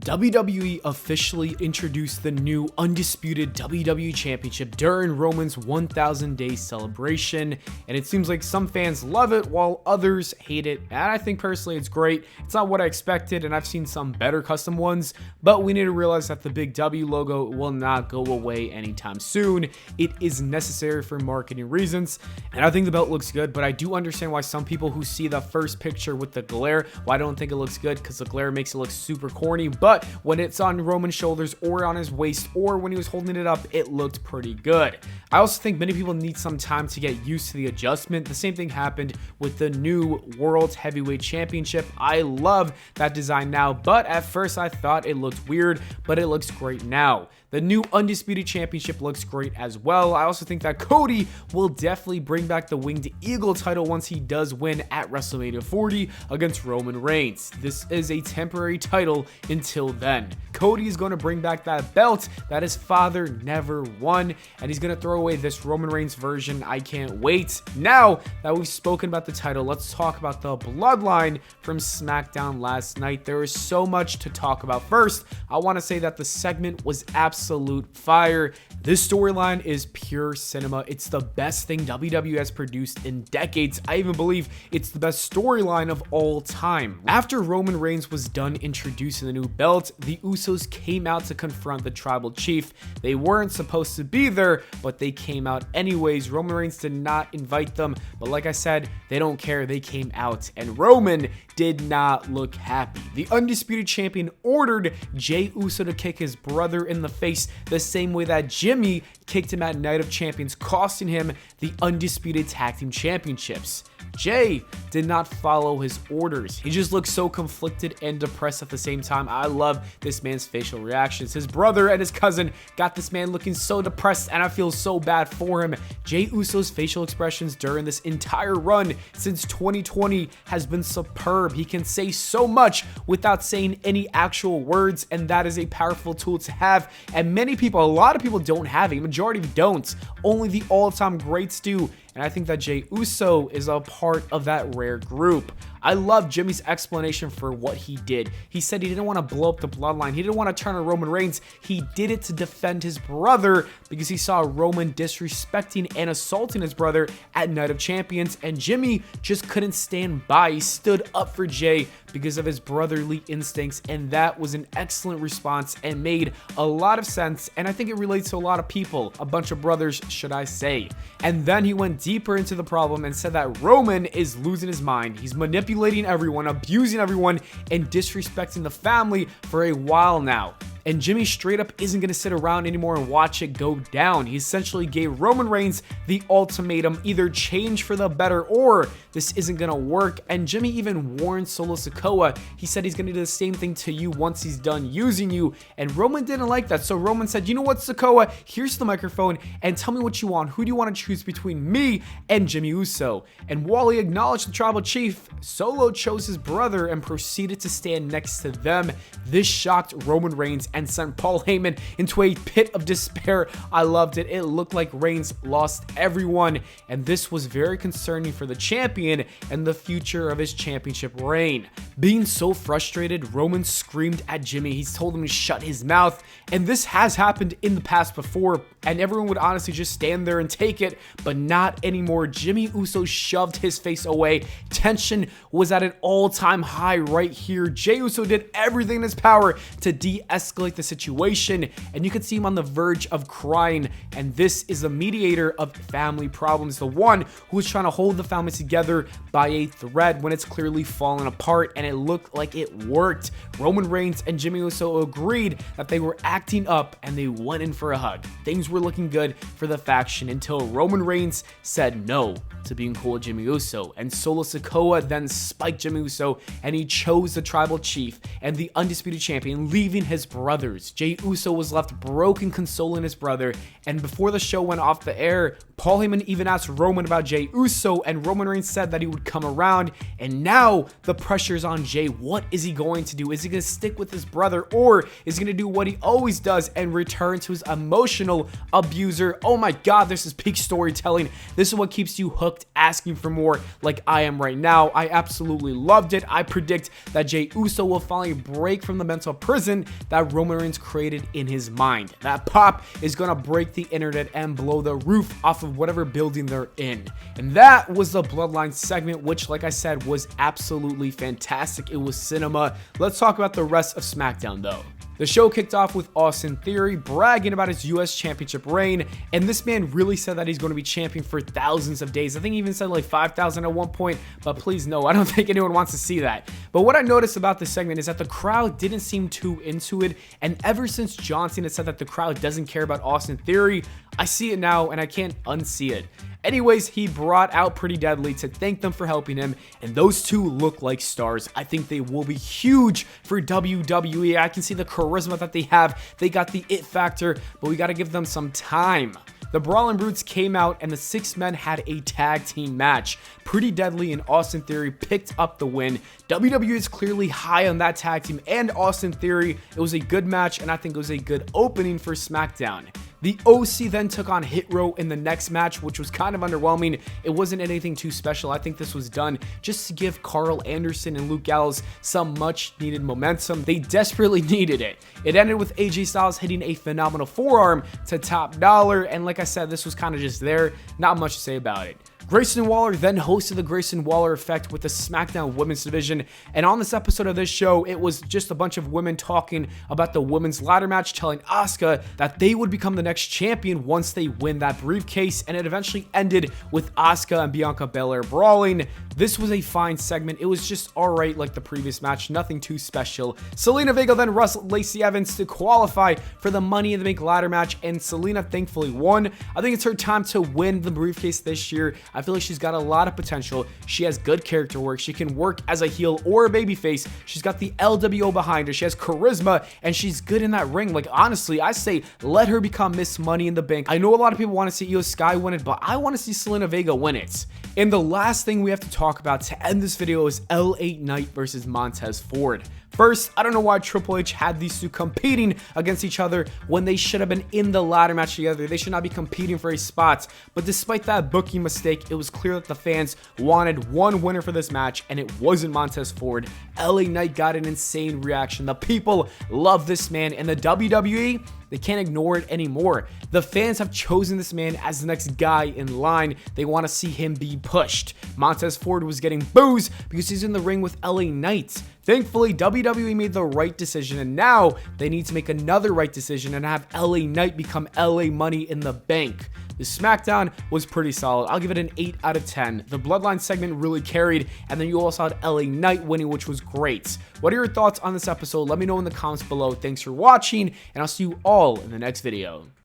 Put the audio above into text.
WWE officially introduced the new Undisputed WWE Championship during Roman's 1,000-day celebration, and it seems like some fans love it while others hate it, and I think personally it's great. It's not what I expected, and I've seen some better custom ones, but we need to realize that the big W logo will not go away anytime soon. It is necessary for marketing reasons, and I think the belt looks good, but I do understand why some people who see the first picture with the glare, why I don't think it looks good, because the glare makes it look super corny, but when it's on Roman's shoulders or on his waist or when he was holding it up, it looked pretty good. I also think many people need some time to get used to the adjustment. The same thing happened with the new World Heavyweight Championship. I love that design now, but at first I thought it looked weird, but it looks great now. The new Undisputed Championship looks great as well. I also think that Cody will definitely bring back the Winged Eagle title once he does win at WrestleMania 40 against Roman Reigns. This is a temporary title until then. Cody is going to bring back that belt that his father never won, and he's going to throw away this Roman Reigns version. I can't wait. Now that we've spoken about the title, let's talk about the Bloodline from SmackDown last night. There is so much to talk about. First, I want to say that the segment was absolute fire. This storyline is pure cinema. It's the best thing WWE has produced in decades. I even believe it's the best storyline of all time. After Roman Reigns was done introducing the new belt, the Usos came out to confront the tribal chief. They weren't supposed to be there, but they came out anyways. Roman Reigns did not invite them, but like I said, they don't care. They came out, and Roman did not look happy. The Undisputed Champion ordered Jey Uso to kick his brother in the face the same way that Jimmy kicked him at Night of Champions, costing him the Undisputed Tag Team Championships. Jey did not follow his orders. He just looked so conflicted and depressed at the same time. I love this man's facial reactions. His brother and his cousin got this man looking so depressed, and I feel so bad for him. Jey Uso's facial expressions during this entire run since 2020 has been superb. He can say so much without saying any actual words, and that is a powerful tool to have, and many people, a lot of people don't have it. Majority don't. Only the all-time greats do. And I think that Jey Uso is a part of that rare group. I love Jimmy's explanation for what he did. He said he didn't want to blow up the Bloodline. He didn't want to turn on Roman Reigns. He did it to defend his brother because he saw Roman disrespecting and assaulting his brother at Night of Champions, and Jimmy just couldn't stand by. He stood up for Jey because of his brotherly instincts, and that was an excellent response and made a lot of sense, and I think it relates to a lot of people, a bunch of brothers, should I say. And then he went deeper into the problem and said that Roman is losing his mind. He's manipulating everyone, abusing everyone, and disrespecting the family for a while now. And Jimmy straight up isn't going to sit around anymore and watch it go down. He essentially gave Roman Reigns the ultimatum: either change for the better or this isn't going to work. And Jimmy even warned Solo Sikoa. He said he's going to do the same thing to you once he's done using you. And Roman didn't like that. So Roman said, you know what, Sikoa, here's the microphone and tell me what you want. Who do you want to choose between me and Jimmy Uso? And while he acknowledged the tribal chief, Solo chose his brother and proceeded to stand next to them. This shocked Roman Reigns and sent Paul Heyman into a pit of despair. I loved it. It looked like Reigns lost everyone, and this was very concerning for the champion and the future of his championship reign. Being so frustrated, Roman screamed at Jimmy. He's told him to shut his mouth, and this has happened in the past before, and everyone would honestly just stand there and take it, but not anymore. Jimmy Uso shoved his face away. Tension was at an all-time high right here. Jey Uso did everything in his power to de-escalate the situation, and you could see him on the verge of crying. And this is the mediator of family problems, the one who is trying to hold the family together by a thread when it's clearly falling apart, and it looked like it worked. Roman Reigns and Jimmy Uso agreed that they were acting up, and they went in for a hug. Things were looking good for the faction until Roman Reigns said no to being cool with Jimmy Uso, and Solo Sikoa then spiked Jimmy Uso, and he chose the tribal chief and the Undisputed Champion, leaving his brother brothers. Jey Uso was left broken consoling his brother, and before the show went off the air, Paul Heyman even asked Roman about Jey Uso, and Roman Reigns said that he would come around, and now the pressure's on Jey. What is he going to do? Is he going to stick with his brother, or is he going to do what he always does and return to his emotional abuser? Oh my god, this is peak storytelling. This is what keeps you hooked, asking for more like I am right now. I absolutely loved it. I predict that Jey Uso will finally break from the mental prison that Roman Reigns created in his mind. That pop is going to break the internet and blow the roof off of whatever building they're in. And that was the Bloodline segment, which, like I said, was absolutely fantastic. It was cinema. Let's talk about the rest of SmackDown though. The show kicked off with Austin Theory bragging about his US Championship reign, and this man really said that he's going to be champion for thousands of days. I think he even said like 5,000 at one point, but please no, I don't think anyone wants to see that. But what I noticed about this segment is that the crowd didn't seem too into it, and ever since John Cena said that the crowd doesn't care about Austin Theory, I see it now and I can't unsee it. Anyways, he brought out Pretty Deadly to thank them for helping him, and those two look like stars. I think they will be huge for WWE. I can see the charisma that they have. They got the it factor, but we got to give them some time. The Brawling Brutes came out, and the 6 men had a tag team match. Pretty Deadly and Austin Theory picked up the win. WWE is clearly high on that tag team and Austin Theory. It was a good match, and I think it was a good opening for SmackDown. The OC then took on Hit Row in the next match, which was kind of underwhelming. It wasn't anything too special. I think this was done just to give Carl Anderson and Luke Gallows some much needed momentum. They desperately needed it. It ended with AJ Styles hitting a phenomenal forearm to Top Dollar, and like I said, this was kind of just there. Not much to say about it. Grayson Waller then hosted the Grayson Waller Effect with the SmackDown Women's Division, and on this episode of this show, it was just a bunch of women talking about the women's ladder match, telling Asuka that they would become the next champion once they win that briefcase, and it eventually ended with Asuka and Bianca Belair brawling. This was a fine segment. It was just alright like the previous match, nothing too special. Selena Vega then wrestled Lacey Evans to qualify for the Money in the Bank ladder match, and Selena thankfully won. I think it's her time to win the briefcase this year. I feel like she's got a lot of potential. She has good character work. She can work as a heel or a babyface. She's got the LWO behind her. She has charisma, and she's good in that ring. Like, honestly, I say let her become Miss Money in the Bank. I know a lot of people want to see Io Sky win it, but I want to see Selena Vega win it. And the last thing we have to talk about to end this video is LA Knight versus Montez Ford. First, I don't know why Triple H had these two competing against each other when they should have been in the ladder match together. They should not be competing for a spot. But despite that booking mistake, it was clear that the fans wanted one winner for this match, and it wasn't Montez Ford. LA Knight got an insane reaction. The people love this man, and the WWE, they can't ignore it anymore. The fans have chosen this man as the next guy in line. They want to see him be pushed. Montez Ford was getting boos because he's in the ring with LA Knight. Thankfully, WWE made the right decision, and now they need to make another right decision and have LA Knight become LA Money in the Bank. The SmackDown was pretty solid. I'll give it an 8 out of 10. The Bloodline segment really carried, and then you also had LA Knight winning, which was great. What are your thoughts on this episode? Let me know in the comments below. Thanks for watching, and I'll see you all in the next video.